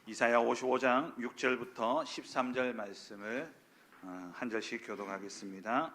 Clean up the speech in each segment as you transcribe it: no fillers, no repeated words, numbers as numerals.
이사야 55장 6절부터 13절 말씀을 한 절씩 교독하겠습니다.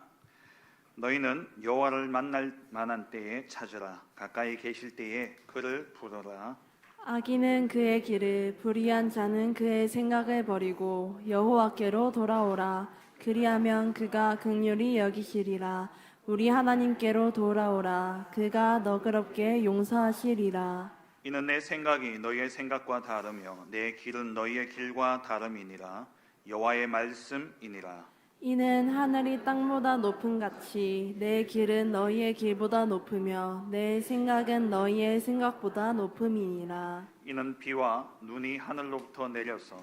너희는 여호와를 만날 만한 때에 찾으라. 가까이 계실 때에 그를 부르라. 악인은 그의 길을, 불의한 자는 그의 생각을 버리고 여호와께로 돌아오라. 그리하면 그가 긍휼히 여기시리라. 우리 하나님께로 돌아오라. 그가 너그럽게 용서하시리라. 이는 내 생각이 너희의 생각과 다르며 내 길은 너희의 길과 다름이니라. 여호와의 말씀이니라. 이는 하늘이 땅보다 높음 같이 내 길은 너희의 길보다 높으며 내 생각은 너희의 생각보다 높음이니라. 이는 비와 눈이 하늘로부터 내려서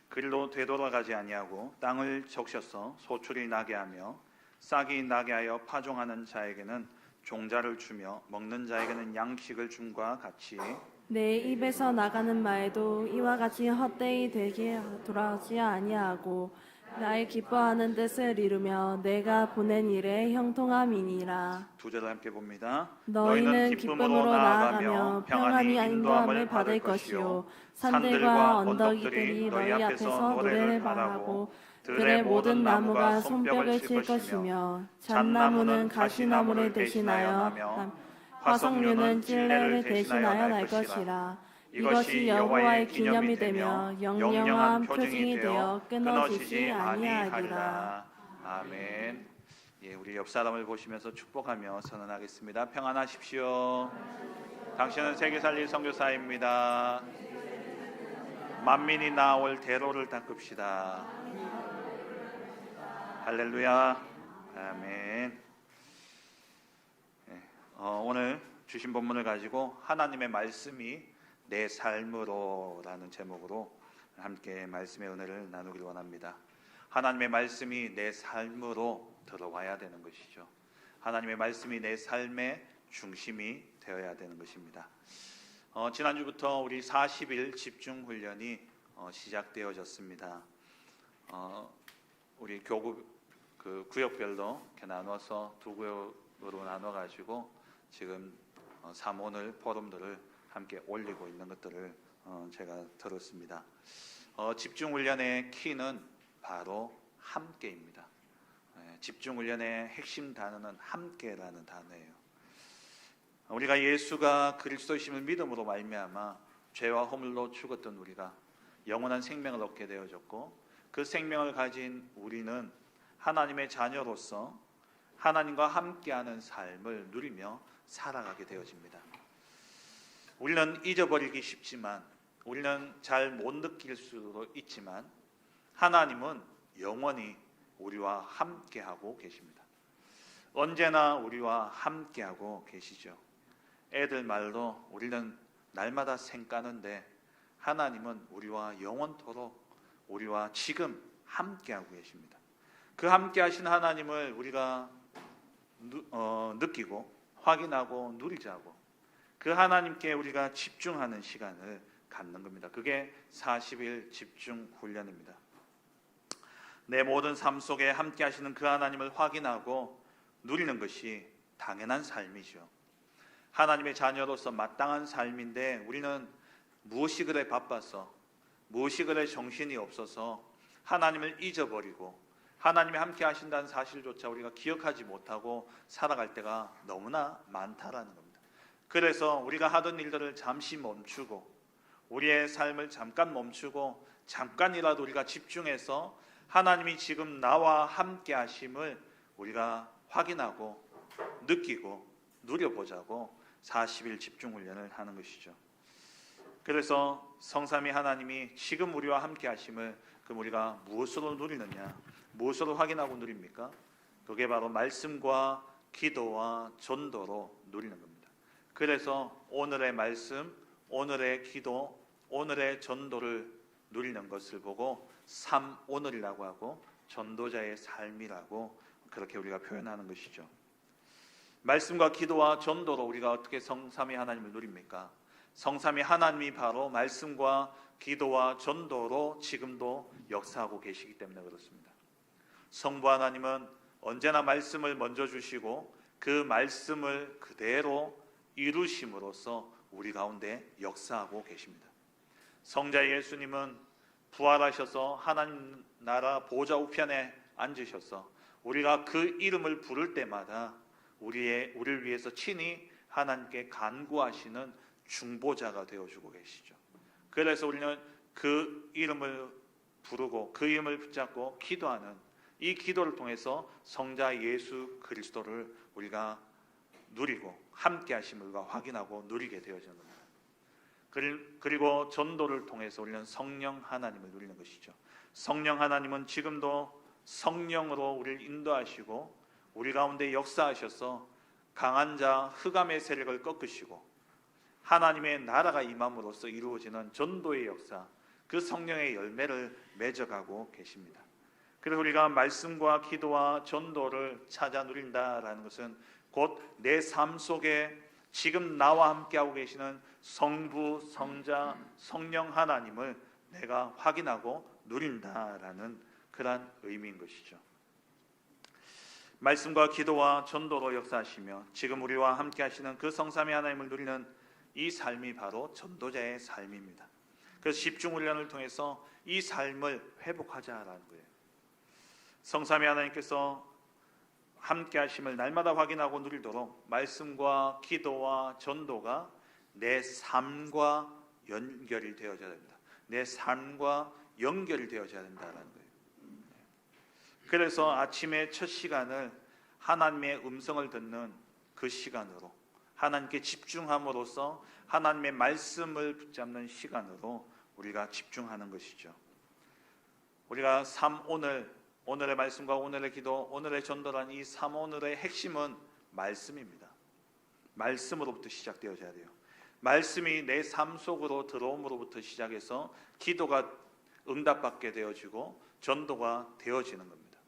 그리로 되돌아가지 아니하고 땅을 적셔서 소출이 나게 하며 싹이 나게 하여 파종하는 자에게는 종자를 주며 먹는 자에게는 양식을 줌과 같이 내 입에서 나가는 말도 이와 같이 헛되이 되게 돌아오지 아니하고 나의 기뻐하는 뜻을 이루며 내가 보낸 일에 형통함이니라. 두 절을 함께 봅니다. 너희는 기쁨으로 나아가며 평안히 인도함을 받을 것이요 산들과 언덕이들이 너희 앞에서 노래를 바라고 들의 모든 나무가 손뼉을 칠 것이며 잣나무는 가시나무를 대신하여 화석류는 찔레를 대신하여 날 것이라. 이것이 여호와의 기념이 되며 영영한 표징이 되어 끊어지지 아니하리라. 아멘. 예, 우리 옆 사람을 보시면서 축복하며 선언하겠습니다. 평안하십시오. 당신은 세계 살릴 선교사입니다. 만민이 나올 대로를 닦읍시다. 할렐루야. 아멘. 오늘 주신 본문을 가지고 하나님의 말씀이 내 삶으로 라는 제목으로 함께 말씀의 은혜를 나누길 원합니다. 하나님의 말씀이 내 삶으로 들어와야 되는 것이죠. 하나님의 말씀이 내 삶의 중심이 되어야 되는 것입니다. 지난주부터 우리 40일 집중훈련이 시작되어졌습니다. 우리 교구 구역별로 이렇게 나눠서 두 구역으로 나눠가지고 지금 사모늘 포럼들을 함께 올리고 있는 것들을 제가 들었습니다. 집중훈련의 키는 바로 함께입니다. 집중훈련의 핵심 단어는 함께라는 단어예요. 우리가 예수가 그리스도이심을 믿음으로 말미암아 죄와 허물로 죽었던 우리가 영원한 생명을 얻게 되어졌고 그 생명을 가진 우리는 하나님의 자녀로서 하나님과 함께하는 삶을 누리며 살아가게 되어집니다. 우리는 잊어버리기 쉽지만 우리는 잘 못 느낄 수도 있지만 하나님은 영원히 우리와 함께하고 계십니다. 언제나 우리와 함께하고 계시죠. 애들 말로 우리는 날마다 생까는데 하나님은 우리와 영원토록 우리와 지금 함께하고 계십니다. 그 함께하신 하나님을 우리가 느끼고 확인하고 누리자고 그 하나님께 우리가 집중하는 시간을 갖는 겁니다. 그게 40일 집중 훈련입니다. 내 모든 삶 속에 함께 하시는 그 하나님을 확인하고 누리는 것이 당연한 삶이죠. 하나님의 자녀로서 마땅한 삶인데 우리는 무엇이 그래 바빠서 무엇이 그래 정신이 없어서 하나님을 잊어버리고 하나님이 함께 하신다는 사실조차 우리가 기억하지 못하고 살아갈 때가 너무나 많다라는 겁니다. 그래서 우리가 하던 일들을 잠시 멈추고 우리의 삶을 잠깐 멈추고 잠깐이라도 우리가 집중해서 하나님이 지금 나와 함께 하심을 우리가 확인하고 느끼고 누려보자고 40일 집중훈련을 하는 것이죠. 그래서 성삼위 하나님이 지금 우리와 함께 하심을 그럼 우리가 무엇으로 누리느냐, 무엇으로 확인하고 누립니까? 그게 바로 말씀과 기도와 전도로 누리는 겁니다. 그래서 오늘의 말씀, 오늘의 기도, 오늘의 전도를 누리는 것을 보고 삼오늘이라고 하고 전도자의 삶이라고 그렇게 우리가 표현하는 것이죠. 말씀과 기도와 전도로 우리가 어떻게 성삼위 하나님을 누립니까? 성삼위 하나님이 바로 말씀과 기도와 전도로 지금도 역사하고 계시기 때문에 그렇습니다. 성부 하나님은 언제나 말씀을 먼저 주시고 그 말씀을 그대로 이루심으로써 우리 가운데 역사하고 계십니다. 성자 예수님은 부활하셔서 하나님 나라 보좌 우편에 앉으셔서 우리가 그 이름을 부를 때마다 우리를 위해서 친히 하나님께 간구하시는 중보자가 되어주고 계시죠. 그래서 우리는 그 이름을 부르고 그 이름을 붙잡고 기도하는 이 기도를 통해서 성자 예수 그리스도를 우리가 누리고 함께 하심을 확인하고 누리게 되어지는 겁니다. 그리고 전도를 통해서 우리는 성령 하나님을 누리는 것이죠. 성령 하나님은 지금도 성령으로 우리를 인도하시고 우리 가운데 역사하셔서 강한 자 흑암의 세력을 꺾으시고 하나님의 나라가 임함으로써 이루어지는 전도의 역사, 그 성령의 열매를 맺어가고 계십니다. 그래서 우리가 말씀과 기도와 전도를 찾아 누린다라는 것은 곧 내 삶 속에 지금 나와 함께하고 계시는 성부, 성자, 성령 하나님을 내가 확인하고 누린다라는 그러한 의미인 것이죠. 말씀과 기도와 전도로 역사하시며 지금 우리와 함께 하시는 그 성삼위 하나님을 누리는 이 삶이 바로 전도자의 삶입니다. 그래서 집중훈련을 통해서 이 삶을 회복하자라는 거예요. 성삼위 하나님께서 함께 하심을 날마다 확인하고 누리도록 말씀과 기도와 전도가 내 삶과 연결이 되어져야 됩니다. 내 삶과 연결이 되어져야 된다는 거예요. 그래서 아침의 첫 시간을 하나님의 음성을 듣는 그 시간으로 하나님께 집중함으로써 하나님의 말씀을 붙잡는 시간으로 우리가 집중하는 것이죠. 우리가 오늘의 말씀과 오늘의 기도, 오늘의 전도란 이 3오늘의 핵심은 말씀입니다. 말씀으로부터 시작되어져야 돼요. 말씀이 내 삶 속으로 들어옴으로부터 시작해서 기도가 응답받게 되어지고 전도가 되어지는 겁니다.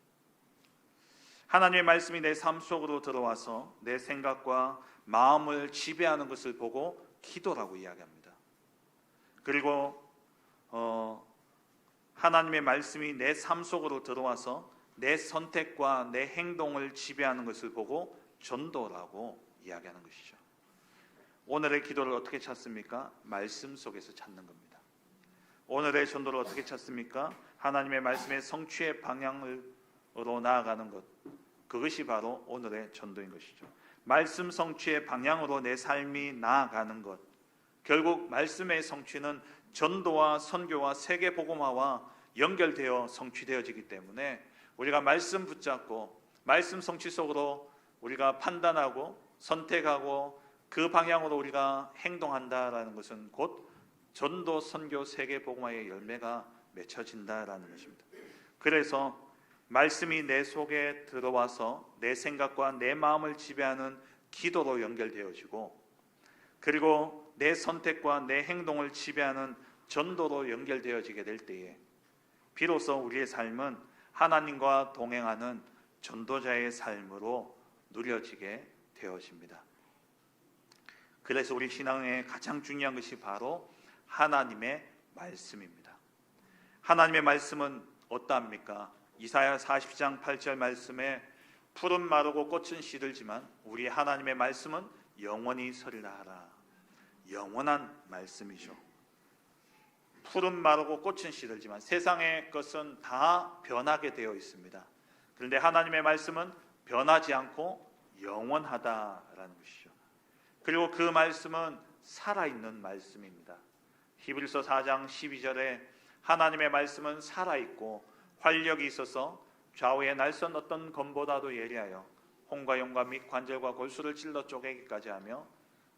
하나님의 말씀이 내 삶 속으로 들어와서 내 생각과 마음을 지배하는 것을 보고 기도라고 이야기합니다. 그리고 하나님의 말씀이 내 삶 속으로 들어와서 내 선택과 내 행동을 지배하는 것을 보고 전도라고 이야기하는 것이죠. 오늘의 기도를 어떻게 찾습니까? 말씀 속에서 찾는 겁니다. 오늘의 전도를 어떻게 찾습니까? 하나님의 말씀의 성취의 방향으로 나아가는 것, 그것이 바로 오늘의 전도인 것이죠. 말씀 성취의 방향으로 내 삶이 나아가는 것, 결국 말씀의 성취는 전도와 선교와 세계 복음화와 연결되어 성취되어지기 때문에 우리가 말씀 붙잡고 말씀 성취 속으로 우리가 판단하고 선택하고 그 방향으로 우리가 행동한다라는 것은 곧 전도, 선교, 세계 복음화의 열매가 맺혀진다라는 것입니다. 그래서 말씀이 내 속에 들어와서 내 생각과 내 마음을 지배하는 기도로 연결되어지고 그리고 내 선택과 내 행동을 지배하는 전도로 연결되어지게 될 때에 비로소 우리의 삶은 하나님과 동행하는 전도자의 삶으로 누려지게 되어집니다. 그래서 우리 신앙의 가장 중요한 것이 바로 하나님의 말씀입니다. 하나님의 말씀은 어떠합니까? 이사야 40장 8절 말씀에 푸른 마르고 꽃은 시들지만 우리 하나님의 말씀은 영원히 서리라 하라. 영원한 말씀이죠. 푸른 마르고 꽃은 시들지만 세상의 것은 다 변하게 되어 있습니다. 그런데 하나님의 말씀은 변하지 않고 영원하다라는 것이죠. 그리고 그 말씀은 살아있는 말씀입니다. 히브리서 4장 12절에 하나님의 말씀은 살아있고 활력이 있어서 좌우의 날선 어떤 검보다도 예리하여 홍과 영과 및 관절과 골수를 찔러 쪼개기까지 하며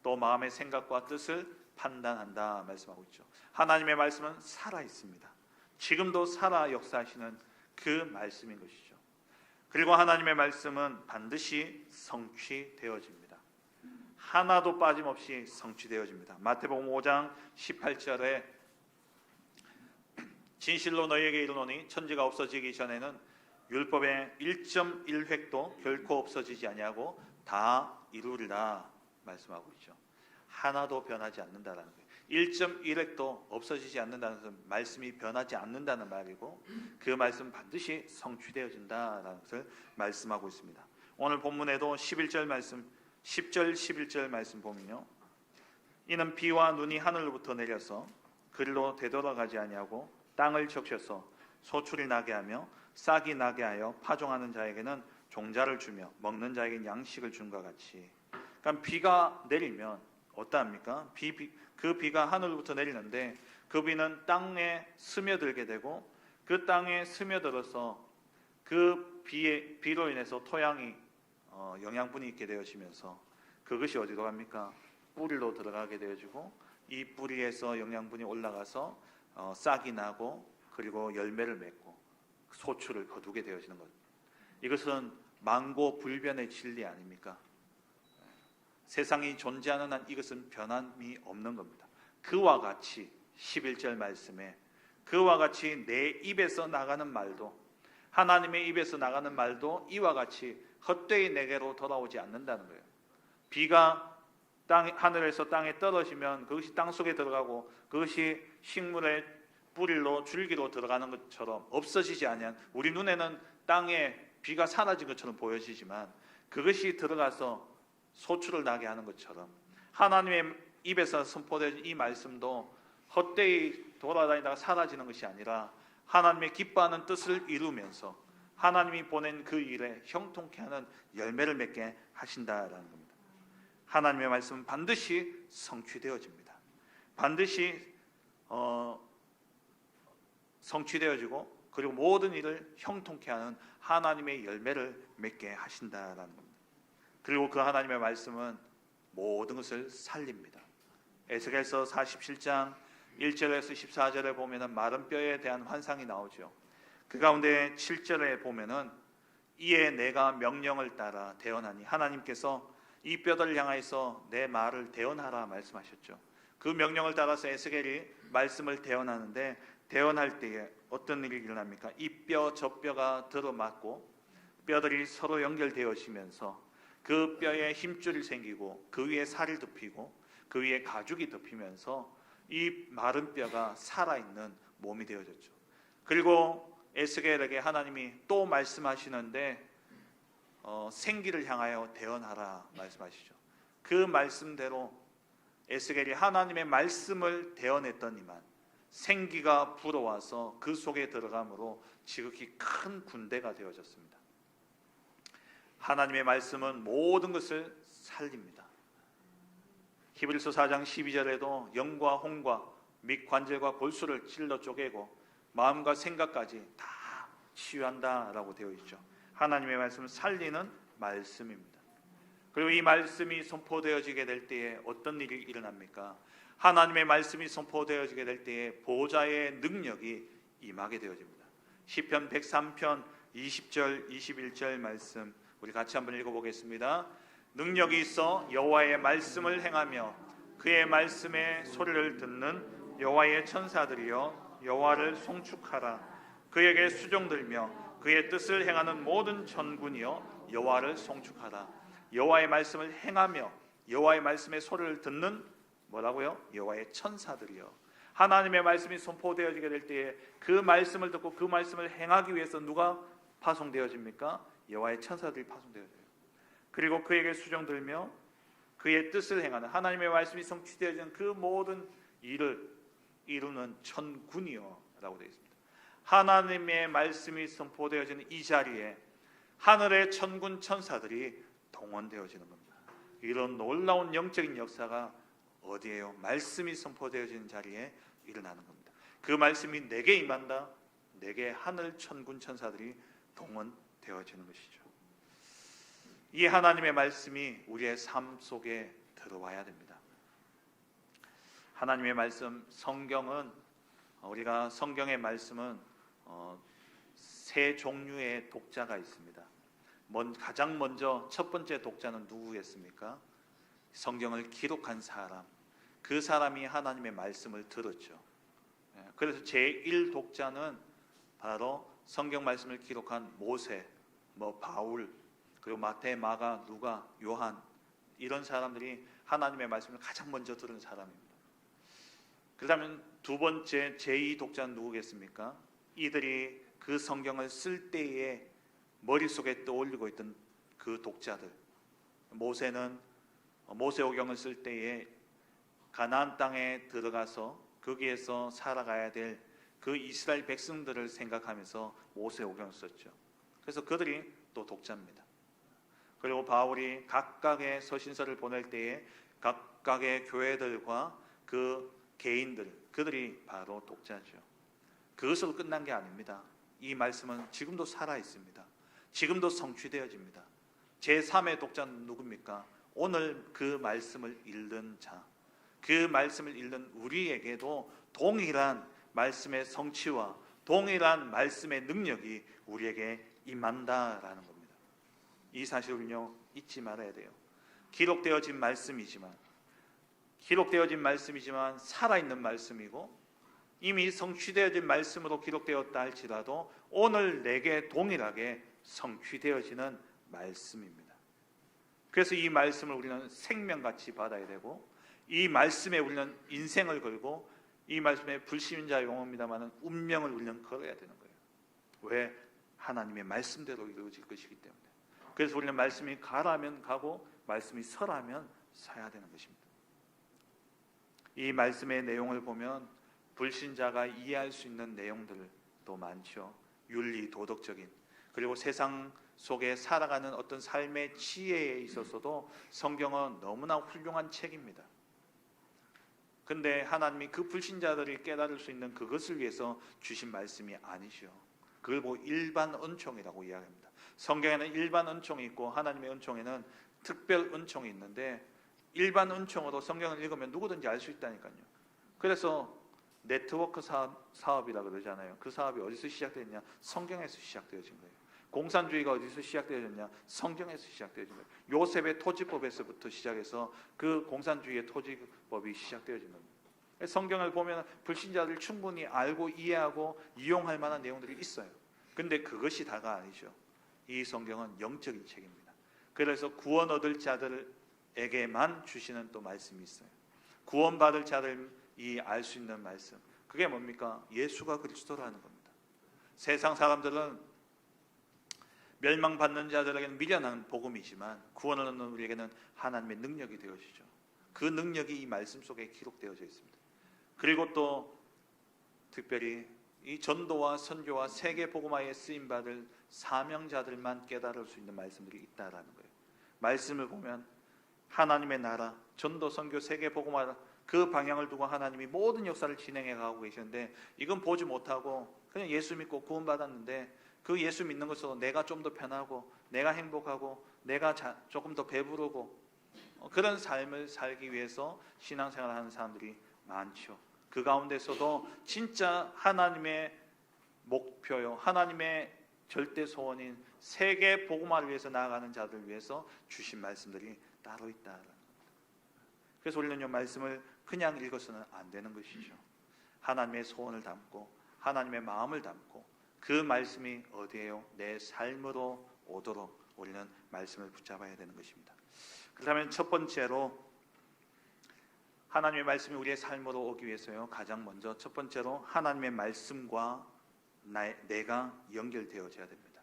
또 마음의 생각과 뜻을 판단한다 말씀하고 있죠. 하나님의 말씀은 살아있습니다. 지금도 살아 역사하시는 그 말씀인 것이죠. 그리고 하나님의 말씀은 반드시 성취되어집니다. 하나도 빠짐없이 성취되어집니다. 마태복음 5장 18절에 진실로 너희에게 이르노니 천지가 없어지기 전에는 율법의 1.1획도 결코 없어지지 아니하고 다 이루리라 말씀하고 있죠. 하나도 변하지 않는다는 거예요. 1.1획도 없어지지 않는다는 것은 말씀이 변하지 않는다는 말이고 그 말씀 반드시 성취되어진다는 것을 말씀하고 있습니다. 오늘 본문에도 11절 말씀 10절 11절 말씀 보면요, 이는 비와 눈이 하늘로부터 내려서 그 그리로 되돌아가지 아니하고 땅을 적셔서 소출이 나게 하며 싹이 나게 하여 파종하는 자에게는 종자를 주며 먹는 자에게는 양식을 준과 같이. 그러니까 비가 내리면 어떠합니까? 그 비가 하늘로부터 내리는데 그 비는 땅에 스며들게 되고 그 땅에 스며들어서 그 비로 인해서 토양이 영양분이 있게 되어지면서 그것이 어디로 갑니까? 뿌리로 들어가게 되어지고 이 뿌리에서 영양분이 올라가서 싹이 나고 그리고 열매를 맺고 소출을 거두게 되어지는 것. 이것은 만고불변의 진리 아닙니까? 세상이 존재하는 한 이것은 변함이 없는 겁니다. 그와 같이 11절 말씀에 그와 같이 내 입에서 나가는 말도 하나님의 입에서 나가는 말도 이와 같이 헛되이 내게로 돌아오지 않는다는 거예요. 비가 하늘에서 땅에 떨어지면 그것이 땅 속에 들어가고 그것이 식물의 뿌리로 줄기로 들어가는 것처럼 없어지지 아니한 우리 눈에는 땅에 비가 사라진 것처럼 보여지지만 그것이 들어가서 소출을 나게 하는 것처럼 하나님의 입에서 선포된 이 말씀도 헛되이 돌아다니다가 사라지는 것이 아니라 하나님의 기뻐하는 뜻을 이루면서 하나님이 보낸 그 일에 형통케 하는 열매를 맺게 하신다라는 겁니다. 하나님의 말씀은 반드시 성취되어집니다. 반드시 성취되어지고 그리고 모든 일을 형통케 하는 하나님의 열매를 맺게 하신다라는 겁니다. 그리고 그 하나님의 말씀은 모든 것을 살립니다. 에스겔서 47장 1절에서 14절에 보면은 마른 뼈에 대한 환상이 나오죠. 그 가운데 7절에 보면은 이에 내가 명령을 따라 대언하니 하나님께서 이 뼈들을 향하여서 내 말을 대언하라 말씀하셨죠. 그 명령을 따라서 에스겔이 말씀을 대언하는데 대언할 때에 어떤 일이 일어납니까? 이 뼈 저 뼈가 들어맞고 뼈들이 서로 연결되어지면서 그 뼈에 힘줄이 생기고 그 위에 살이 덮이고 그 위에 가죽이 덮이면서 이 마른 뼈가 살아있는 몸이 되어졌죠. 그리고 에스겔에게 하나님이 또 말씀하시는데 생기를 향하여 대언하라 말씀하시죠. 그 말씀대로 에스겔이 하나님의 말씀을 대언했더니만 생기가 불어와서 그 속에 들어감으로 지극히 큰 군대가 되어졌습니다. 하나님의 말씀은 모든 것을 살립니다. 히브리서 4장 12절에도 영과 혼과 및 관절과 골수를 찔러 쪼개고 마음과 생각까지 다 치유한다라고 되어 있죠. 하나님의 말씀은 살리는 말씀입니다. 그리고 이 말씀이 선포되어지게 될 때에 어떤 일이 일어납니까? 하나님의 말씀이 선포되어지게 될 때에 보호자의 능력이 임하게 되어집니다. 시편 103편 20절 21절 말씀 우리 같이 한번 읽어보겠습니다. 능력이 있어 여호와의 말씀을 행하며 그의 말씀의 소리를 듣는 여호와의 천사들이여 여호와를 송축하라. 그에게 수종들며 그의 뜻을 행하는 모든 천군이여 여호와를 송축하라. 여호와의 말씀을 행하며 여호와의 말씀의 소리를 듣는 뭐라고요? 여호와의 천사들이요. 하나님의 말씀이 선포되어지게 될 때에 그 말씀을 듣고 그 말씀을 행하기 위해서 누가 파송되어집니까? 여호와의 천사들이 파송되어져요. 그리고 그에게 수종들며 그의 뜻을 행하는 하나님의 말씀이 성취되어지는 그 모든 일을 이루는 천군이요 라고 되어 있습니다. 하나님의 말씀이 선포되어지는 이 자리에 하늘의 천군 천사들이 동원되어지는 겁니다. 이런 놀라운 영적인 역사가 어디에요? 말씀이 선포되어지는 자리에 일어나는 겁니다. 그 말씀이 내게 임한다. 내게 하늘 천군 천사들이 동원되어지는 것이죠. 이 하나님의 말씀이 우리의 삶 속에 들어와야 됩니다. 하나님의 말씀, 성경은 우리가 성경의 말씀은 세 종류의 독자가 있습니다. 가장 먼저 첫 번째 독자는 누구겠습니까? 성경을 기록한 사람, 그 사람이 하나님의 말씀을 들었죠. 그래서 제1 독자는 바로 성경 말씀을 기록한 모세, 바울, 그리고 마태, 마가, 누가, 요한 이런 사람들이 하나님의 말씀을 가장 먼저 들은 사람입니다. 그렇다면 두 번째 제2 독자는 누구겠습니까? 이들이 그 성경을 쓸 때에 머릿속에 떠올리고 있던 그 독자들. 모세는 모세오경을 쓸 때에 가나안 땅에 들어가서 거기에서 살아가야 될 그 이스라엘 백성들을 생각하면서 모세오경을 썼죠. 그래서 그들이 또 독자입니다. 그리고 바울이 각각의 서신서를 보낼 때에 각각의 교회들과 그 개인들, 그들이 바로 독자죠. 그것으로 끝난 게 아닙니다. 이 말씀은 지금도 살아 있습니다. 지금도 성취되어집니다. 제3의 독자는 누굽니까? 오늘 그 말씀을 읽는 자, 그 말씀을 읽는 우리에게도 동일한 말씀의 성취와 동일한 말씀의 능력이 우리에게 임한다라는 겁니다. 이 사실을요 잊지 말아야 돼요. 기록되어진 말씀이지만 살아있는 말씀이고 이미 성취되어진 말씀으로 기록되었다 할지라도 오늘 내게 동일하게 성취되어지는 말씀입니다. 그래서 이 말씀을 우리는 생명같이 받아야 되고 이 말씀에 우리는 인생을 걸고 이 말씀에 불신자 용어입니다만 운명을 우리는 걸어야 되는 거예요. 왜? 하나님의 말씀대로 이루어질 것이기 때문에. 그래서 우리는 말씀이 가라면 가고 말씀이 서라면 서야 되는 것입니다. 이 말씀의 내용을 보면 불신자가 이해할 수 있는 내용들도 많죠. 윤리, 도덕적인, 그리고 세상 속에 살아가는 어떤 삶의 지혜에 있어서도 성경은 너무나 훌륭한 책입니다. 근데 하나님이 그 불신자들이 깨달을 수 있는 그것을 위해서 주신 말씀이 아니죠. 그걸 보고 일반 은총이라고 이야기합니다. 성경에는 일반 은총이 있고 하나님의 은총에는 특별 은총이 있는데 일반 은총으로 성경을 읽으면 누구든지 알 수 있다니까요. 그래서 네트워크 사업이라고 그러잖아요. 그 사업이 어디서 시작됐냐? 성경에서 시작되어진 거예요. 공산주의가 어디서 시작되어졌냐? 성경에서 시작되어진 거예요. 요셉의 토지법에서부터 시작해서 그 공산주의의 토지법이 시작되어진 겁니다. 성경을 보면 불신자들 충분히 알고 이해하고 이용할 만한 내용들이 있어요. 근데 그것이 다가 아니죠. 이 성경은 영적인 책입니다. 그래서 구원 얻을 자들에게만 주시는 또 말씀이 있어요. 구원받을 자들이 알 수 있는 말씀. 그게 뭡니까? 예수가 그리스도라는 겁니다. 세상 사람들은 멸망받는 자들에게는 미련한 복음이지만 구원을 얻는 우리에게는 하나님의 능력이 되어지죠. 그 능력이 이 말씀 속에 기록되어져 있습니다. 그리고 또 특별히 이 전도와 선교와 세계 복음화에 쓰임 받을 사명자들만 깨달을 수 있는 말씀들이 있다라는 거예요. 말씀을 보면 하나님의 나라, 전도, 선교, 세계 복음화 그 방향을 두고 하나님이 모든 역사를 진행해 가고 계시는데 이건 보지 못하고 그냥 예수 믿고 구원받았는데 그 예수 믿는 것으로 내가 좀 더 편하고 내가 행복하고 내가 조금 더 배부르고 그런 삶을 살기 위해서 신앙생활을 하는 사람들이 많죠. 그 가운데서도 진짜 하나님의 목표요, 하나님의 절대 소원인 세계 복음화를 위해서 나아가는 자들을 위해서 주신 말씀들이 따로 있다. 그래서 우리는 이 말씀을 그냥 읽어서는 안 되는 것이죠. 하나님의 소원을 담고 하나님의 마음을 담고 그 말씀이 어디에요? 내 삶으로 오도록 우리는 말씀을 붙잡아야 되는 것입니다. 그렇다면 첫 번째로 하나님의 말씀이 우리의 삶으로 오기 위해서요. 가장 먼저 첫 번째로 하나님의 말씀과 내가 연결되어져야 됩니다.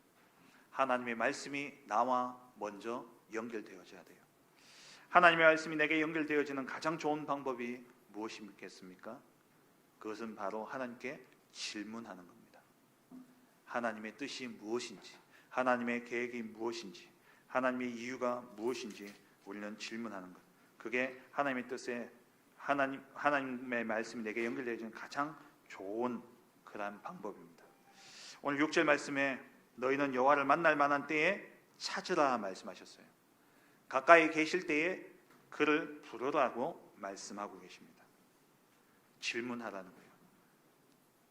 하나님의 말씀이 나와 먼저 연결되어져야 돼요. 하나님의 말씀이 내게 연결되어지는 가장 좋은 방법이 무엇이겠습니까? 그것은 바로 하나님께 질문하는 겁니다. 하나님의 뜻이 무엇인지, 하나님의 계획이 무엇인지, 하나님의 이유가 무엇인지 우리는 질문하는 것. 그게 하나님의 뜻에 하나님의 말씀이 내게 연결되어지는 가장 좋은 그런 방법입니다. 오늘 6절 말씀에 너희는 여호와를 만날 만한 때에 찾으라 말씀하셨어요. 가까이 계실 때에 그를 부르라고 말씀하고 계십니다. 질문하라는 거예요.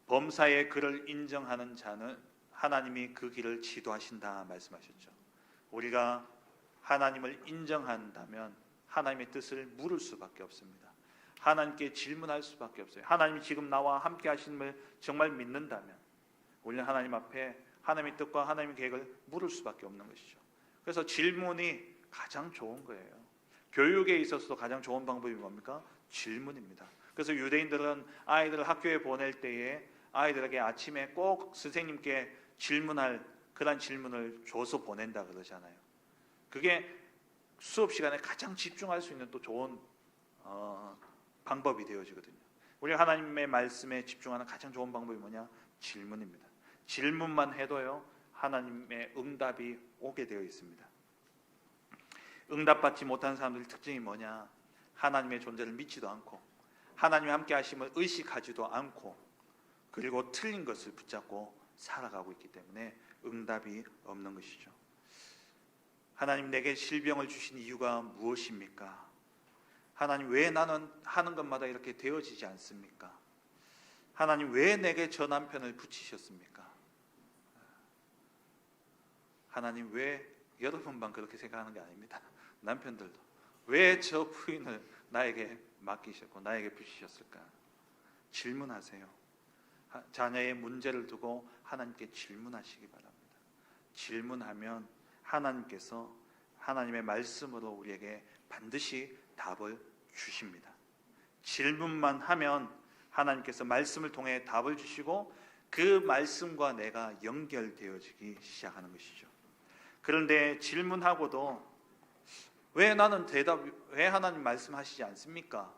범사에 그를 인정하는 자는 하나님이 그 길을 지도하신다 말씀하셨죠. 우리가 하나님을 인정한다면 하나님의 뜻을 물을 수밖에 없습니다. 하나님께 질문할 수밖에 없어요. 하나님이 지금 나와 함께 하심을 정말 믿는다면 우리는 하나님 앞에 하나님의 뜻과 하나님의 계획을 물을 수밖에 없는 것이죠. 그래서 질문이 가장 좋은 거예요. 교육에 있어서도 가장 좋은 방법이 뭡니까? 질문입니다. 그래서 유대인들은 아이들을 학교에 보낼 때에 아이들에게 아침에 꼭 선생님께 질문할 그런 질문을 줘서 보낸다 그러잖아요. 그게 수업 시간에 가장 집중할 수 있는 또 좋은 방법이 되어지거든요. 우리가 하나님의 말씀에 집중하는 가장 좋은 방법이 뭐냐? 질문입니다. 질문만 해도요 하나님의 응답이 오게 되어 있습니다. 응답받지 못한 사람들 특징이 뭐냐? 하나님의 존재를 믿지도 않고 하나님이 함께 하심을 의식하지도 않고 그리고 틀린 것을 붙잡고 살아가고 있기 때문에 응답이 없는 것이죠. 하나님 내게 질병을 주신 이유가 무엇입니까? 하나님 왜 나는 하는 것마다 이렇게 되어지지 않습니까? 하나님 왜 내게 저 남편을 붙이셨습니까? 하나님 왜 여러분만 그렇게 생각하는 게 아닙니다. 남편들도 왜 저 부인을 나에게 맡기셨고 나에게 붙이셨을까? 질문하세요. 자녀의 문제를 두고 하나님께 질문하시기 바랍니다. 질문하면 하나님께서 하나님의 말씀으로 우리에게 반드시 답을 주십니다. 질문만 하면 하나님께서 말씀을 통해 답을 주시고 그 말씀과 내가 연결되어지기 시작하는 것이죠. 그런데 질문하고도 왜 하나님 말씀하시지 않습니까?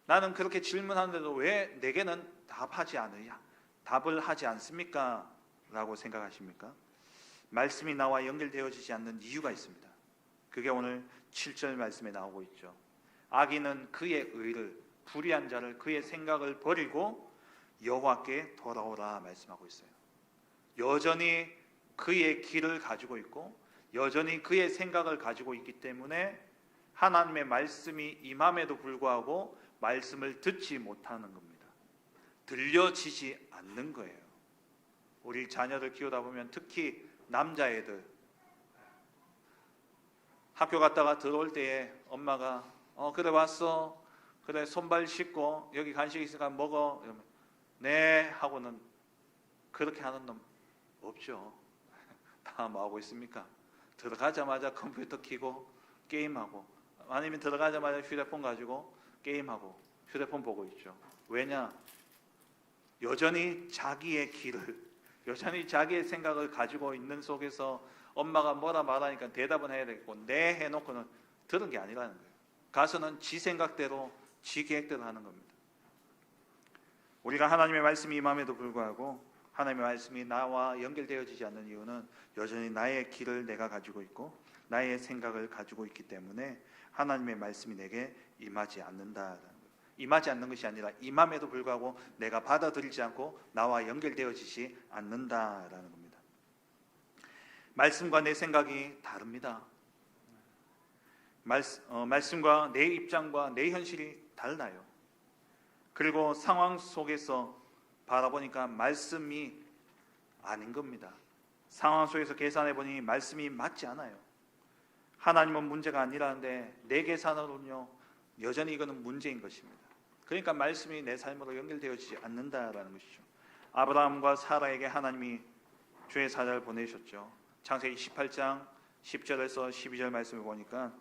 나는 그렇게 질문하는데도 왜 내게는 답을 하지 않습니까? 라고 생각하십니까? 말씀이 나와 연결되어지지 않는 이유가 있습니다. 그게 오늘 7절 말씀에 나오고 있죠. 악인은 그의 의를, 불의한 자를, 그의 생각을 버리고 여호와께 돌아오라 말씀하고 있어요. 여전히 그의 길을 가지고 있고 여전히 그의 생각을 가지고 있기 때문에 하나님의 말씀이 임함에도 불구하고 말씀을 듣지 못하는 겁니다. 들려지지 않는 거예요. 우리 자녀들 키우다 보면 특히 남자애들 학교 갔다가 들어올 때에 엄마가 그래 왔어, 그래 손발 씻고 여기 간식 있으니까 먹어 이러면 네 하고는 그렇게 하는 놈 없죠. 다 뭐 하고 있습니까? 들어가자마자 컴퓨터 켜고 게임하고 아니면 들어가자마자 휴대폰 가지고 게임하고 휴대폰 보고 있죠. 왜냐? 여전히 자기의 길을, 여전히 자기의 생각을 가지고 있는 속에서 엄마가 뭐라 말하니까 대답은 해야 되겠고 네 해놓고는 들은 게 아니라는 거예요. 가서는 지 생각대로 지 계획대로 하는 겁니다. 우리가 하나님의 말씀이 임함에도 불구하고 하나님의 말씀이 나와 연결되어지지 않는 이유는 여전히 나의 길을 내가 가지고 있고 나의 생각을 가지고 있기 때문에 하나님의 말씀이 내게 임하지 않는다라는 거예요. 임하지 않는 것이 아니라 임함에도 불구하고 내가 받아들이지 않고 나와 연결되어지지 않는다라는 겁니다. 말씀과 내 생각이 다릅니다. 말씀과 내 입장과 내 현실이 달라요. 그리고 상황 속에서 바라보니까 말씀이 아닌 겁니다. 상황 속에서 계산해 보니 말씀이 맞지 않아요. 하나님은 문제가 아니라는데 내 계산으로는요 여전히 이거는 문제인 것입니다. 그러니까 말씀이 내 삶으로 연결되어지지 않는다라는 것이죠. 아브라함과 사라에게 하나님이 주의 사자를 보내셨죠. 창세기 18장 10절에서 12절 말씀을 보니까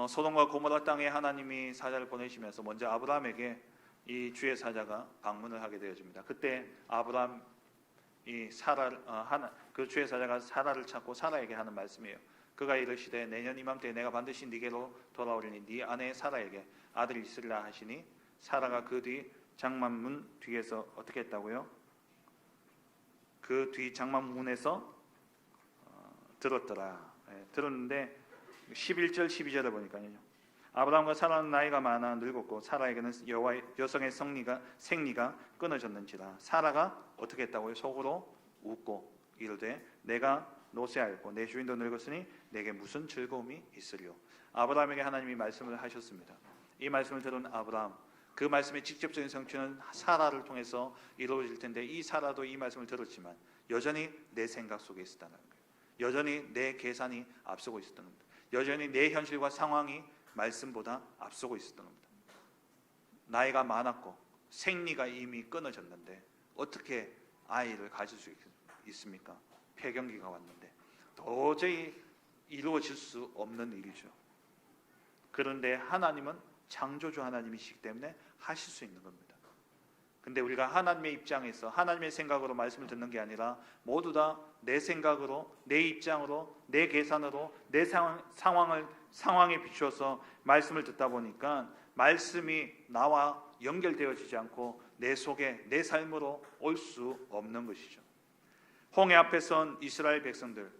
소돔과 고모라 땅에 하나님이 사자를 보내시면서 먼저 아브라함에게 이 주의 사자가 방문을 하게 되어집니다. 그때 아브라함 그 주의 사자가 사라를 찾고 사라에게 하는 말씀이에요. 그가 이르시되 내년 이맘때 내가 반드시 네게로 돌아오리니 네 아내 사라에게 아들이 있으리라 하시니 사라가 그 뒤 장막문 뒤에서 어떻게 했다고요? 그 뒤 장막문에서 들었더라. 들었는데 11절 12절에 보니까요. 아브라함과 사라는 나이가 많아 늙었고 사라에게는 여성의 생리가 끊어졌는지라. 사라가 어떻게 했다고요? 속으로 웃고 이르되 내가 노쇠하였고 내 주인도 늙었으니 내게 무슨 즐거움이 있으리요. 아브라함에게 하나님이 말씀을 하셨습니다. 이 말씀을 들은 아브라함, 그 말씀의 직접적인 성취는 사라를 통해서 이루어질 텐데 이 사라도 이 말씀을 들었지만 여전히 내 생각 속에 있었다는 거예요. 여전히 내 계산이 앞서고 있었던 겁니다. 여전히 내 현실과 상황이 말씀보다 앞서고 있었던 겁니다. 나이가 많았고 생리가 이미 끊어졌는데 어떻게 아이를 가질 수 있습니까? 폐경기가 왔는데 도저히 이루어질 수 없는 일이죠. 그런데 하나님은 창조주 하나님이시기 때문에 하실 수 있는 겁니다. 근데 우리가 하나님의 입장에서 하나님의 생각으로 말씀을 듣는 게 아니라 모두 다 내 생각으로, 내 입장으로, 내 계산으로, 내 상황에 비추어서 말씀을 듣다 보니까 말씀이 나와 연결되어지지 않고 내 속에 내 삶으로 올 수 없는 것이죠. 홍해 앞에 선 이스라엘 백성들,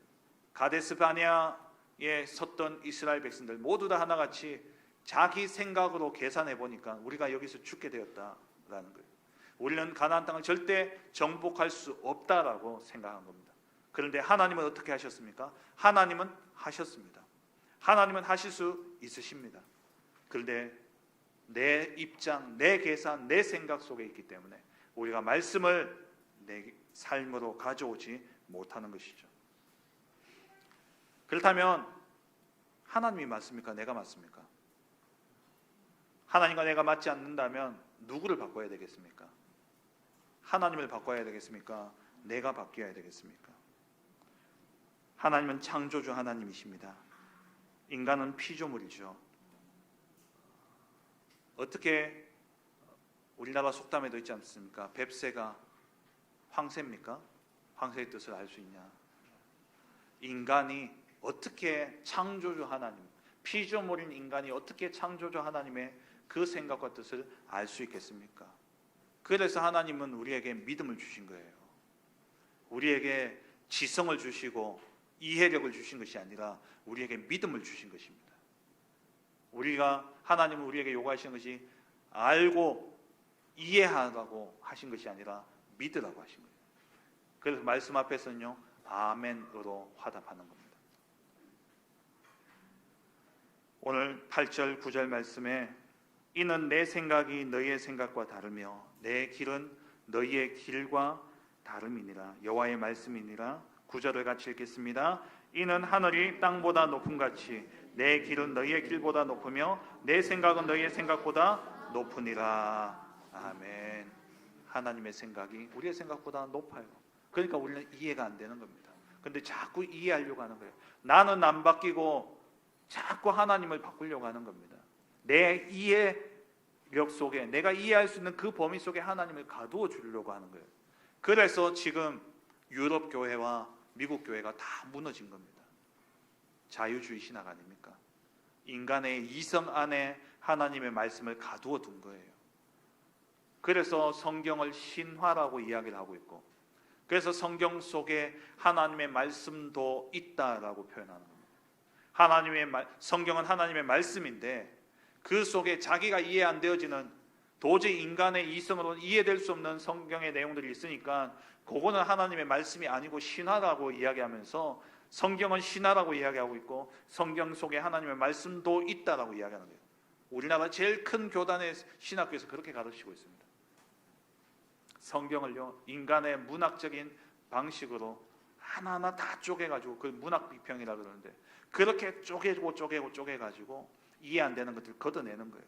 가데스 바네아에 섰던 이스라엘 백성들 모두 다 하나같이 자기 생각으로 계산해 보니까 우리가 여기서 죽게 되었다라는 거예요. 우리는 가나안 땅을 절대 정복할 수 없다라고 생각한 겁니다. 그런데 하나님은 어떻게 하셨습니까? 하나님은 하셨습니다. 하나님은 하실 수 있으십니다. 그런데 내 입장, 내 계산, 내 생각 속에 있기 때문에 우리가 말씀을 내 삶으로 가져오지 못하는 것이죠. 그렇다면 하나님이 맞습니까? 내가 맞습니까? 하나님과 내가 맞지 않는다면 누구를 바꿔야 되겠습니까? 하나님을 바꿔야 되겠습니까? 내가 바뀌어야 되겠습니까? 하나님은 창조주 하나님이십니다. 인간은 피조물이죠. 어떻게 우리나라 속담에도 있지 않습니까? 뱁새가 황새입니까? 황새의 뜻을 알 수 있냐? 인간이 어떻게 창조주 하나님, 피조물인 인간이 어떻게 창조주 하나님의 그 생각과 뜻을 알 수 있겠습니까? 그래서 하나님은 우리에게 믿음을 주신 거예요. 우리에게 지성을 주시고 이해력을 주신 것이 아니라 우리에게 믿음을 주신 것입니다. 하나님은 우리에게 요구하시는 것이 알고 이해하라고 하신 것이 아니라 믿으라고 하신 거예요. 그래서 말씀 앞에서는요, 아멘으로 화답하는 겁니다. 오늘 8절 9절 말씀에 이는 내 생각이 너희의 생각과 다르며 내 길은 너희의 길과 다름이니라. 여호와의 말씀이니라. 9절을 같이 읽겠습니다. 이는 하늘이 땅보다 높음 같이 내 길은 너희의 길보다 높으며 내 생각은 너희의 생각보다 높으니라. 아멘. 하나님의 생각이 우리의 생각보다 높아요. 그러니까 우리는 이해가 안 되는 겁니다. 그런데 자꾸 이해하려고 하는 거예요. 나는 안 바뀌고 자꾸 하나님을 바꾸려고 하는 겁니다. 내 이해력 속에, 내가 이해할 수 있는 그 범위 속에 하나님을 가두어 주려고 하는 거예요. 그래서 지금 유럽 교회와 미국 교회가 다 무너진 겁니다. 자유주의 신학 아닙니까? 인간의 이성 안에 하나님의 말씀을 가두어 둔 거예요. 그래서 성경을 신화라고 이야기를 하고 있고, 그래서 성경 속에 하나님의 말씀도 있다라고 표현하는 겁니다. 성경은 하나님의 말씀인데 그 속에 자기가 이해 안 되어지는, 도저히 인간의 이성으로 이해될 수 없는 성경의 내용들이 있으니까 그거는 하나님의 말씀이 아니고 신화라고 이야기하면서 성경은 신화라고 이야기하고 있고 성경 속에 하나님의 말씀도 있다라고 이야기하는 거예요. 우리나라 제일 큰 교단의 신학교에서 그렇게 가르치고 있습니다. 성경을요, 인간의 문학적인 방식으로 하나하나 다 쪼개가지고, 그 문학 비평이라고 그러는데 그렇게 쪼개가지고 이해 안 되는 것들을 걷어내는 거예요.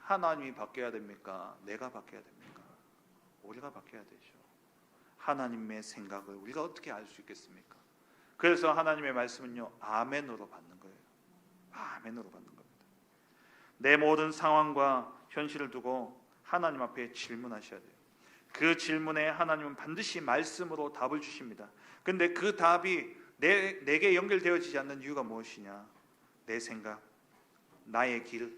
하나님이 바뀌어야 됩니까? 내가 바뀌어야 됩니까? 우리가 바뀌어야 되죠. 하나님의 생각을 우리가 어떻게 알 수 있겠습니까? 그래서 하나님의 말씀은요, 아멘으로 받는 거예요. 아멘으로 받는 겁니다. 내 모든 상황과 현실을 두고 하나님 앞에 질문하셔야 돼요. 그 질문에 하나님은 반드시 말씀으로 답을 주십니다. 근데 그 답이 내게 연결되어지지 않는 이유가 무엇이냐? 내 생각, 나의 길,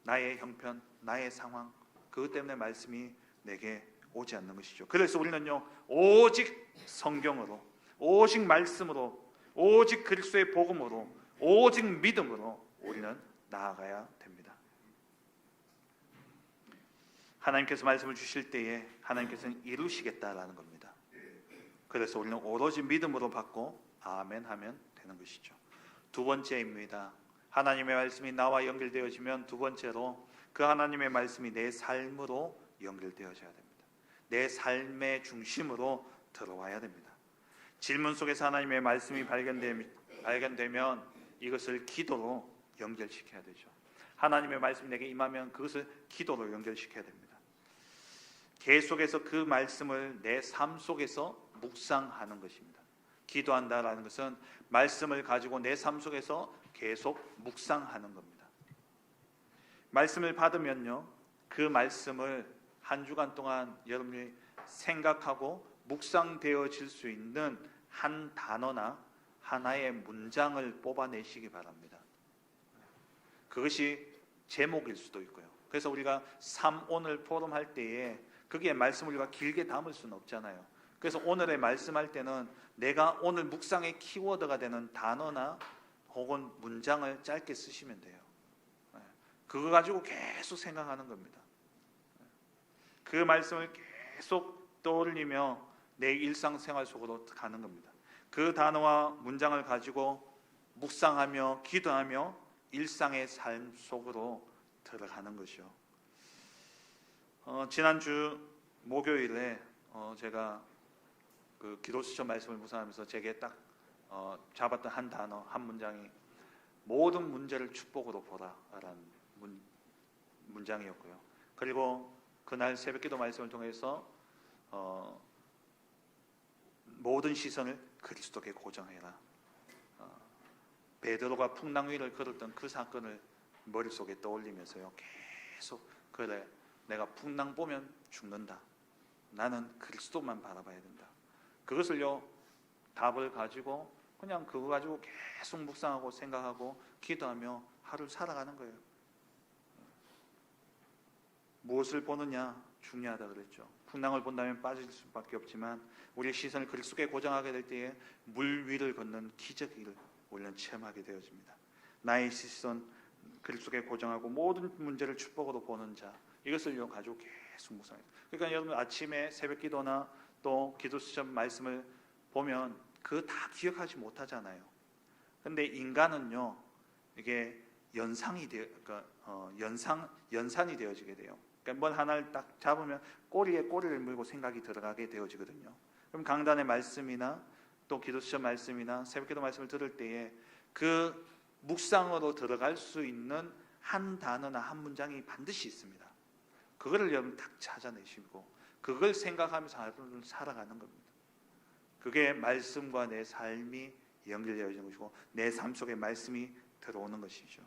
나의 형편, 나의 상황, 그것 때문에 말씀이 내게 오지 않는 것이죠. 그래서 우리는요, 오직 성경으로, 오직 말씀으로, 오직 그리스도의 복음으로, 오직 믿음으로 우리는 나아가야 됩니다. 하나님께서 말씀을 주실 때에 하나님께서는 이루시겠다라는 겁니다. 그래서 우리는 오로지 믿음으로 받고 아멘 하면 되는 것이죠. 두 번째입니다. 하나님의 말씀이 나와 연결되어지면 두 번째로 그 하나님의 말씀이 내 삶으로 연결되어져야 됩니다. 내 삶의 중심으로 들어와야 됩니다. 질문 속에서 하나님의 말씀이 발견되면 이것을 기도로 연결시켜야 되죠. 하나님의 말씀이 내게 임하면 그것을 기도로 연결시켜야 됩니다. 계속해서 그 말씀을 내 삶 속에서 묵상하는 것입니다. 기도한다라는 것은 말씀을 가지고 내 삶 속에서 계속 묵상하는 겁니다. 말씀을 받으면요, 그 말씀을 한 주간 동안 여러분이 생각하고 묵상되어질 수 있는 한 단어나 하나의 문장을 뽑아내시기 바랍니다. 그것이 제목일 수도 있고요, 그래서 우리가 오늘 포럼 할 때에 거기에 말씀을 우리가 길게 담을 수는 없잖아요. 그래서 오늘의 말씀할 때는 내가 오늘 묵상의 키워드가 되는 단어나 혹은 문장을 짧게 쓰시면 돼요. 그거 가지고 계속 생각하는 겁니다. 그 말씀을 계속 떠올리며 내 일상생활 속으로 가는 겁니다. 그 단어와 문장을 가지고 묵상하며 기도하며 일상의 삶 속으로 들어가는 것이요. 지난주 목요일에 제가 그 기도수첩 말씀을 묵상하면서 제게 딱 잡았던 한 단어, 한 문장이 모든 문제를 축복으로 보라라는 문장이었고요. 그리고 그날 새벽기도 말씀을 통해서 모든 시선을 그리스도께 고정해라. 베드로가 풍랑 위를 걸었던 그 사건을 머릿속에 떠올리면서요, 계속 그래, 내가 풍랑 보면 죽는다. 나는 그리스도만 바라봐야 된다. 그것을요, 답을 가지고 그냥 그거 가지고 계속 묵상하고 생각하고 기도하며 하루를 살아가는 거예요. 무엇을 보느냐 중요하다 그랬죠. 풍랑을 본다면 빠질 수밖에 없지만 우리의 시선을 그리스도께 고정하게 될 때에 물 위를 걷는 기적을 우리는 체험하게 되어집니다. 나의 시선 그리스도께 고정하고 모든 문제를 축복으로 보는 자, 이것을 가지고 계속 묵상해요. 그러니까 여러분 아침에 새벽기도나 또 기도수첩 말씀을 보면 그거 다 기억하지 못하잖아요. 근데 인간은요, 이게 연산이 되어지게 돼요. 그러니까 뭘 하나를 딱 잡으면 꼬리에 꼬리를 물고 생각이 들어가게 되어지거든요. 그럼 강단의 말씀이나 또 기도수첩 말씀이나 새벽기도 말씀을 들을 때에 그 묵상으로 들어갈 수 있는 한 단어나 한 문장이 반드시 있습니다. 그거를 여러분 딱 찾아내시고 그걸 생각하면서 하루를 살아가는 겁니다. 그게 말씀과 내 삶이 연결되어지는 것이고 내 삶 속에 말씀이 들어오는 것이죠.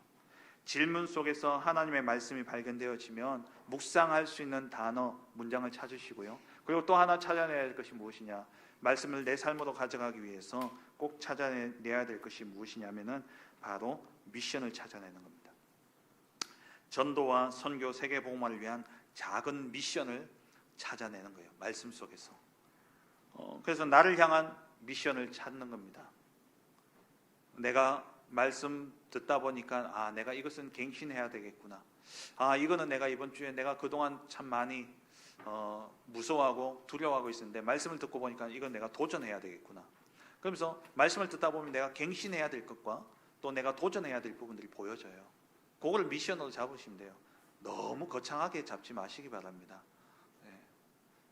질문 속에서 하나님의 말씀이 발견되어지면 묵상할 수 있는 단어, 문장을 찾으시고요. 그리고 또 하나 찾아내야 될 것이 무엇이냐? 말씀을 내 삶으로 가져가기 위해서 꼭 찾아내야 될 것이 무엇이냐면은 바로 미션을 찾아내는 겁니다. 전도와 선교, 세계복음화를 위한 작은 미션을 찾아내는 거예요. 말씀 속에서. 그래서 나를 향한 미션을 찾는 겁니다. 내가 말씀 듣다 보니까 내가 이것은 갱신해야 되겠구나. 이거는 내가 이번 주에 내가 그동안 참 많이 무서워하고 두려워하고 있었는데 말씀을 듣고 보니까 이건 내가 도전해야 되겠구나. 그러면서 말씀을 듣다 보면 내가 갱신해야 될 것과 또 내가 도전해야 될 부분들이 보여져요. 그걸 미션으로 잡으시면 돼요. 너무 거창하게 잡지 마시기 바랍니다.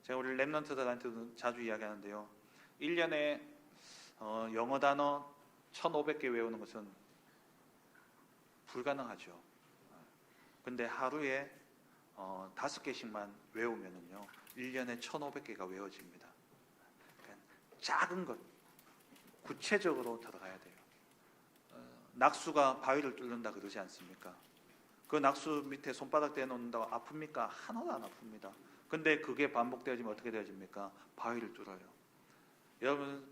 제가 우리 랩런트들한테도 자주 이야기하는데요. 1년에 영어 단어 1,500개 외우는 것은 불가능하죠. 근데 하루에 5개씩만 외우면은요, 1년에 1,500개가 외워집니다. 그러니까 작은 것, 구체적으로 들어가야 돼요. 낙수가 바위를 뚫는다 그러지 않습니까? 그 낙수 밑에 손바닥 대놓는다고 아픕니까? 하나도 안 아픕니다. 근데 그게 반복되어지면 어떻게 되어집니까? 바위를 뚫어요. 여러분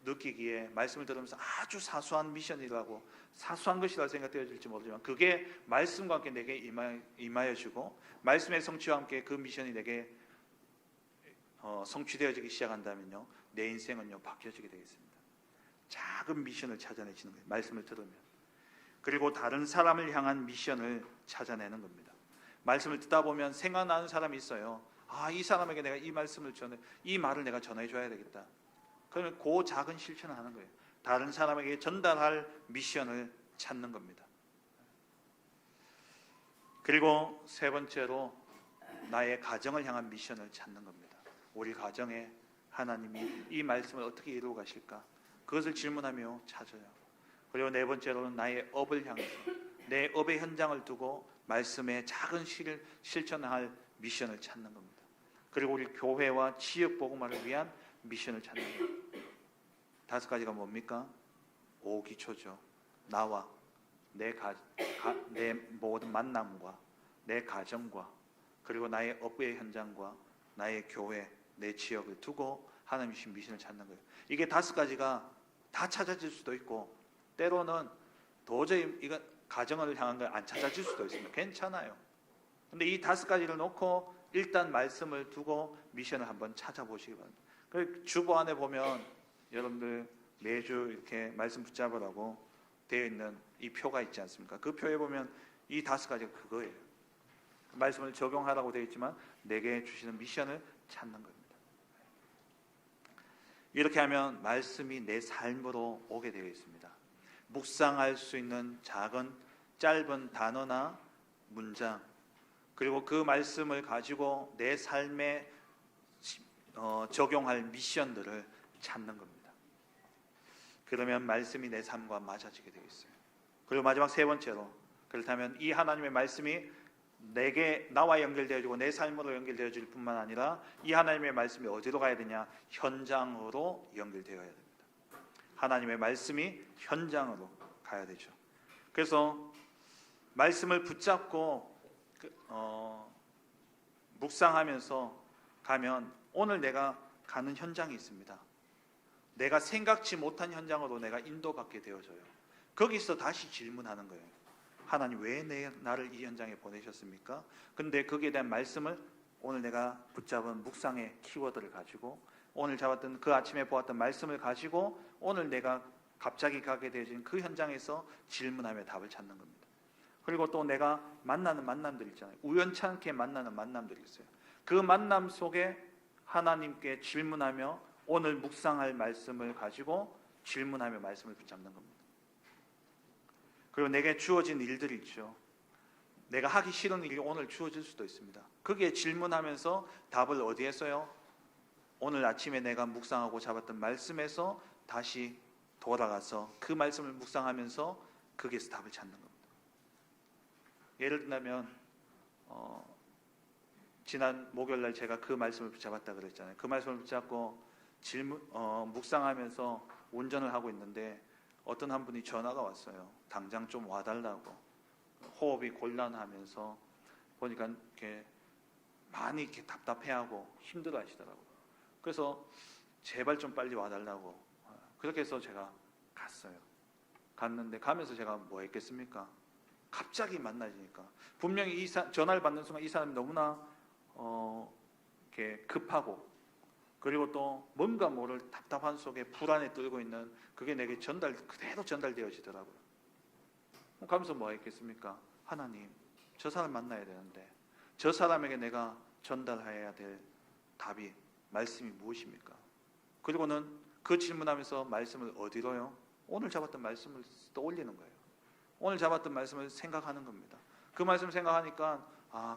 느끼기에 말씀을 들으면서 아주 사소한 미션이라고 사소한 것이라고 생각되어질지 모르지만 그게 말씀과 함께 내게 임하여지고 말씀의 성취와 함께 그 미션이 내게 성취되어지기 시작한다면요, 내 인생은요 바뀌어지게 되겠습니다. 작은 미션을 찾아내시는 거예요. 말씀을 들으면. 그리고 다른 사람을 향한 미션을 찾아내는 겁니다. 말씀을 듣다 보면 생각나는 사람이 있어요. 이 사람에게 내가 이 말씀을 이 말을 내가 전해줘야 되겠다. 그러면 그 작은 실천을 하는 거예요. 다른 사람에게 전달할 미션을 찾는 겁니다. 그리고 세 번째로 나의 가정을 향한 미션을 찾는 겁니다. 우리 가정에 하나님이 이 말씀을 어떻게 이루어 가실까? 그것을 질문하며 찾아요. 그리고 네 번째로는 나의 업을 향해서 내 업의 현장을 두고 말씀의 작은 실을 실천할 미션을 찾는 겁니다. 그리고 우리 교회와 지역 복음화를 위한 미션을 찾는 겁니다. 5가지가 뭡니까? 5기초죠. 나와 내 모든 만남과 내 가정과 그리고 나의 업의 현장과 나의 교회, 내 지역을 두고 하나님 주신 미션을 찾는 거예요. 이게 5가지가 다 찾아질 수도 있고 때로는 도저히 이거 가정을 향한 걸 안 찾아질 수도 있습니다. 괜찮아요. 근데 이 5가지를 놓고 일단 말씀을 두고 미션을 한번 찾아보시기 바랍니다. 그 주보 안에 보면 여러분들 매주 이렇게 말씀 붙잡으라고 되어 있는 이 표가 있지 않습니까? 그 표에 보면 이 5가지가 그거예요. 말씀을 적용하라고 되어 있지만 내게 주시는 미션을 찾는 겁니다. 이렇게 하면 말씀이 내 삶으로 오게 되어 있습니다. 묵상할 수 있는 작은 짧은 단어나 문장, 그리고 그 말씀을 가지고 내 삶에 적용할 미션들을 찾는 겁니다. 그러면 말씀이 내 삶과 맞아지게 되어 있어요. 그리고 마지막 3번째로, 그렇다면 이 하나님의 말씀이 나와 연결되어지고 내 삶으로 연결되어질 뿐만 아니라 이 하나님의 말씀이 어디로 가야 되냐? 현장으로 연결되어야 됩니다. 하나님의 말씀이 현장으로 가야 되죠. 그래서 말씀을 붙잡고 묵상하면서 가면 오늘 내가 가는 현장이 있습니다. 내가 생각지 못한 현장으로 내가 인도받게 되어져요. 거기서 다시 질문하는 거예요. 하나님, 왜 나를 이 현장에 보내셨습니까? 근데 거기에 대한 말씀을 오늘 내가 붙잡은 묵상의 키워드를 가지고, 오늘 잡았던 그 아침에 보았던 말씀을 가지고 오늘 내가 갑자기 가게 되어진 그 현장에서 질문하며 답을 찾는 겁니다. 그리고 또 내가 만나는 만남들 있잖아요. 우연찮게 만나는 만남들이 있어요. 그 만남 속에 하나님께 질문하며 오늘 묵상할 말씀을 가지고 질문하며 말씀을 붙잡는 겁니다. 그리고 내게 주어진 일들이 있죠. 내가 하기 싫은 일이 오늘 주어질 수도 있습니다. 거기에 질문하면서 답을 어디에 써요? 오늘 아침에 내가 묵상하고 잡았던 말씀에서 다시 돌아가서 그 말씀을 묵상하면서 거기에서 답을 찾는 겁니다. 예를 들면 지난 목요일날 제가 그 말씀을 붙잡았다 그랬잖아요. 그 말씀을 붙잡고 묵상하면서 운전을 하고 있는데 어떤 한 분이 전화가 왔어요. 당장 좀 와달라고. 호흡이 곤란하면서 보니까 이렇게 많이 이렇게 답답해하고 힘들어하시더라고요. 그래서 제발 좀 빨리 와달라고. 그렇게 해서 제가 갔어요. 갔는데 가면서 제가 뭐 했겠습니까? 갑자기 만나지니까 분명히 전화를 받는 순간 이 사람이 너무나 이렇게 급하고, 그리고 또 뭔가 모를 답답한 속에 불안에 떨고 있는 그게 내게 그대로 전달되어지더라고요. 가면서 뭐 했겠습니까? 하나님, 저 사람 만나야 되는데 저 사람에게 내가 전달해야 될 답이 말씀이 무엇입니까? 그리고는 그 질문하면서 말씀을 어디로요? 오늘 잡았던 말씀을 떠올리는 거예요. 오늘 잡았던 말씀을 생각하는 겁니다. 그 말씀 생각하니까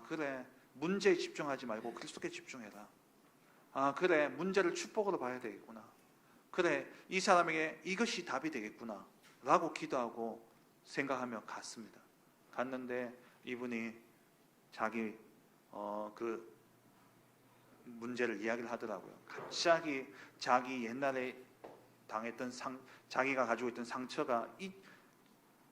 그래, 문제에 집중하지 말고 그리스도께 집중해라. 그래, 문제를 축복으로 봐야 되겠구나. 그래, 이 사람에게 이것이 답이 되겠구나 라고 기도하고 생각하며 갔습니다. 갔는데 이분이 자기 그 문제를 이야기를 하더라고요. 갑자기 자기 옛날에 당했던 자기가 가지고 있던 상처가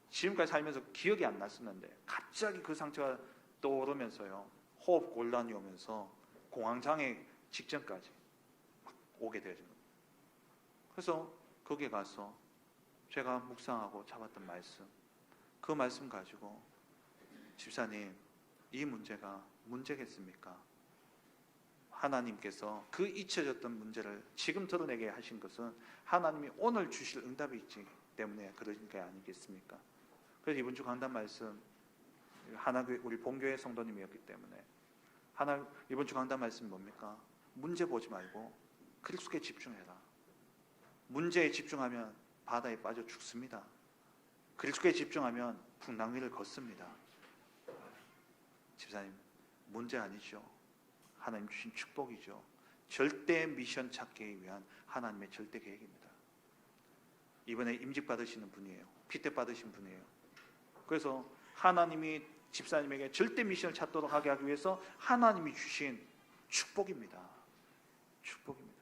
지금까지 살면서 기억이 안 났었는데 갑자기 그 상처가 떠오르면서요, 호흡 곤란이 오면서 공황장애 직전까지 오게 되어진 겁니다. 그래서 거기에 가서 제가 묵상하고 잡았던 말씀, 그 말씀 가지고 집사님, 이 문제가 문제겠습니까? 하나님께서 그 잊혀졌던 문제를 지금 드러내게 하신 것은 하나님이 오늘 주실 응답이 있기 때문에 그러신 게 아니겠습니까? 그래서 이번 주 강단 말씀, 우리 본교회 성도님이었기 때문에 이번 주 강단 말씀이 뭡니까? 문제 보지 말고 그리스도께 집중해라. 문제에 집중하면 바다에 빠져 죽습니다. 그리스도께 집중하면 풍랑위를 걷습니다. 집사님, 문제 아니죠. 하나님 주신 축복이죠. 절대 미션 찾기 위한 하나님의 절대 계획입니다. 이번에 임직 받으시는 분이에요. 피택 받으신 분이에요. 그래서 하나님이 집사님에게 절대 미션을 찾도록 하게 하기 위해서 하나님이 주신 축복입니다. 축복입니다.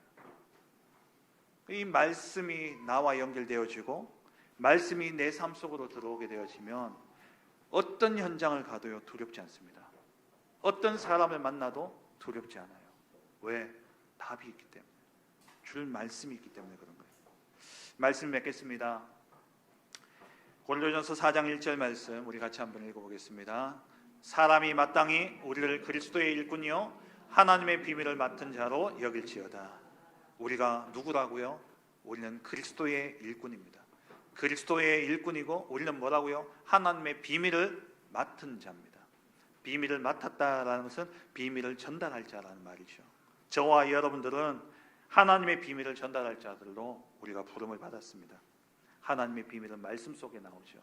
이 말씀이 나와 연결되어지고 말씀이 내 삶 속으로 들어오게 되어지면 어떤 현장을 가도요 두렵지 않습니다. 어떤 사람을 만나도 두렵지 않아요. 왜? 답이 있기 때문에. 줄 말씀이 있기 때문에 그런 거예요. 말씀 맺겠습니다. 고린도전서 4장 1절 말씀 우리 같이 한번 읽어보겠습니다. 사람이 마땅히 우리를 그리스도의 일꾼이요 하나님의 비밀을 맡은 자로 여길지어다. 우리가 누구라고요? 우리는 그리스도의 일꾼입니다. 그리스도의 일꾼이고 우리는 뭐라고요? 하나님의 비밀을 맡은 자입니다. 비밀을 맡았다라는 것은 비밀을 전달할 자라는 말이죠. 저와 여러분들은 하나님의 비밀을 전달할 자들로 우리가 부름을 받았습니다. 하나님의 비밀은 말씀 속에 나오죠.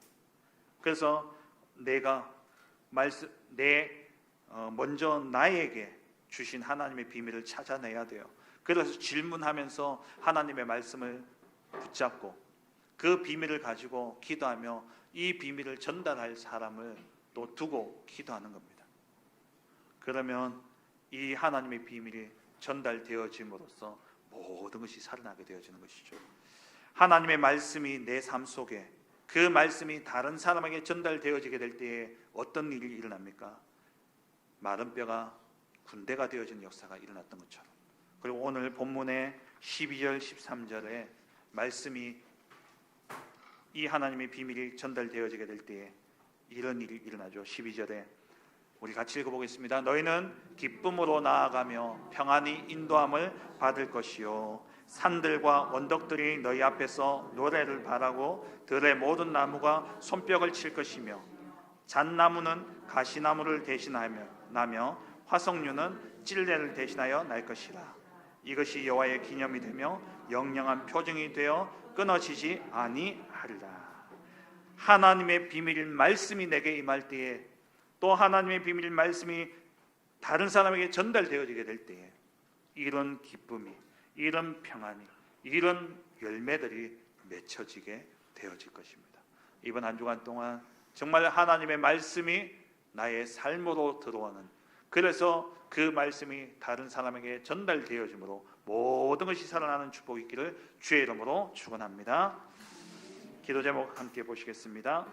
그래서 먼저 나에게 주신 하나님의 비밀을 찾아내야 돼요. 그래서 질문하면서 하나님의 말씀을 붙잡고 그 비밀을 가지고 기도하며 이 비밀을 전달할 사람을 또 두고 기도하는 겁니다. 그러면 이 하나님의 비밀이 전달되어짐으로써 모든 것이 살아나게 되어지는 것이죠. 하나님의 말씀이 내 삶 속에 그 말씀이 다른 사람에게 전달되어지게 될 때에 어떤 일이 일어납니까? 마른 뼈가 군대가 되어지는 역사가 일어났던 것처럼. 그리고 오늘 본문의 12절 13절에 말씀이 이 하나님의 비밀이 전달되어지게 될 때에 이런 일이 일어나죠. 12절에 우리 같이 읽어보겠습니다. 너희는 기쁨으로 나아가며 평안히 인도함을 받을 것이요 산들과 언덕들이 너희 앞에서 노래를 바라고 들의 모든 나무가 손뼉을 칠 것이며 잣나무는 가시나무를 대신하며 화석류는 찔레를 대신하여 날 것이라. 이것이 여호와의 기념이 되며 영영한 표징이 되어 끊어지지 아니하리라. 하나님의 비밀 말씀이 내게 임할 때에 또 하나님의 비밀 말씀이 다른 사람에게 전달되어지게 될 때에 이런 기쁨이, 이런 평안이, 이런 열매들이 맺혀지게 되어질 것입니다. 이번 한 주간 동안 정말 하나님의 말씀이 나의 삶으로 들어오는, 그래서 그 말씀이 다른 사람에게 전달되어지므로 모든 것이 살아나는 축복이 있기를 주의 이름으로 축원합니다. 기도 제목 함께 보시겠습니다.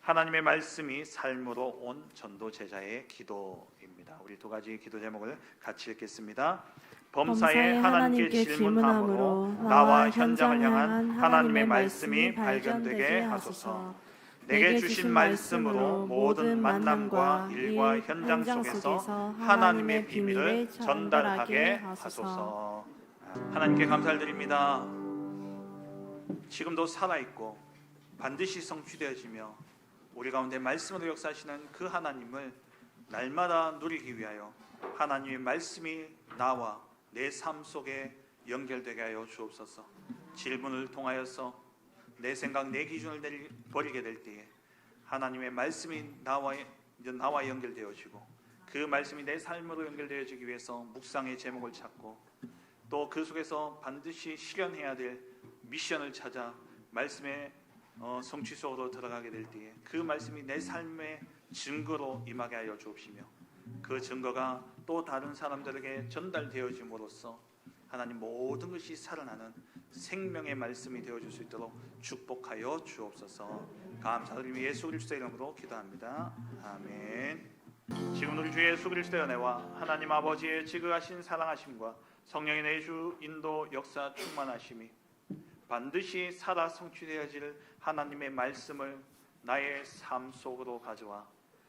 하나님의 말씀이 삶으로 온 전도 제자의 기도입니다. 우리 두 가지 기도 제목을 같이 읽겠습니다. 범사에 하나님께 질문함으로 나와 현장을 향한 하나님의 말씀이 발견되게 하소서. 내게 주신 말씀으로 모든 만남과 일과 현장 속에서 하나님의 비밀을 전달하게 하소서. 하나님께 감사를 드립니다. 지금도 살아있고 반드시 성취되어지며 우리 가운데 말씀으로 역사하시는 그 하나님을 날마다 누리기 위하여 하나님의 말씀이 나와 내 삶 속에 연결되게 하여 주옵소서. 질문을 통하여서 내 생각, 내 기준을 버리게 될 때에 하나님의 말씀이 나와 연결되어지고 그 말씀이 내 삶으로 연결되어지기 위해서 묵상의 제목을 찾고 또 그 속에서 반드시 실현해야 될 미션을 찾아 말씀의 성취 속으로 들어가게 될 때에 그 말씀이 내 삶의 증거로 임하게 하여 주옵시며 그 증거가 또 다른 사람들에게 전달되어짐으로써 하나님 모든 것이 살아나는 생명의 말씀이 되어줄 수 있도록 축복하여 주옵소서. 감사드리며 예수 그리스도의 이름으로 기도합니다. 아멘. 지금 우리 주 예수 그리스도의 은혜와 하나님 아버지의 지극하신 사랑하심과 성령의 내주 인도 역사 충만하심이 반드시 살아 성취되어질 하나님의 말씀을 나의 삶 속으로 가져와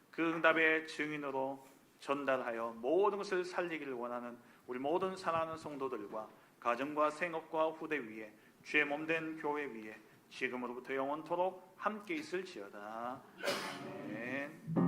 그 응답의 증인으로 전달하여 모든 것을 살리기를 원하는 우리 모든 사랑하는 성도들과 가정과 생업과 후대 위에 주의 몸된 교회 위에 지금으로부터 영원토록 함께 있을지어다. 아멘.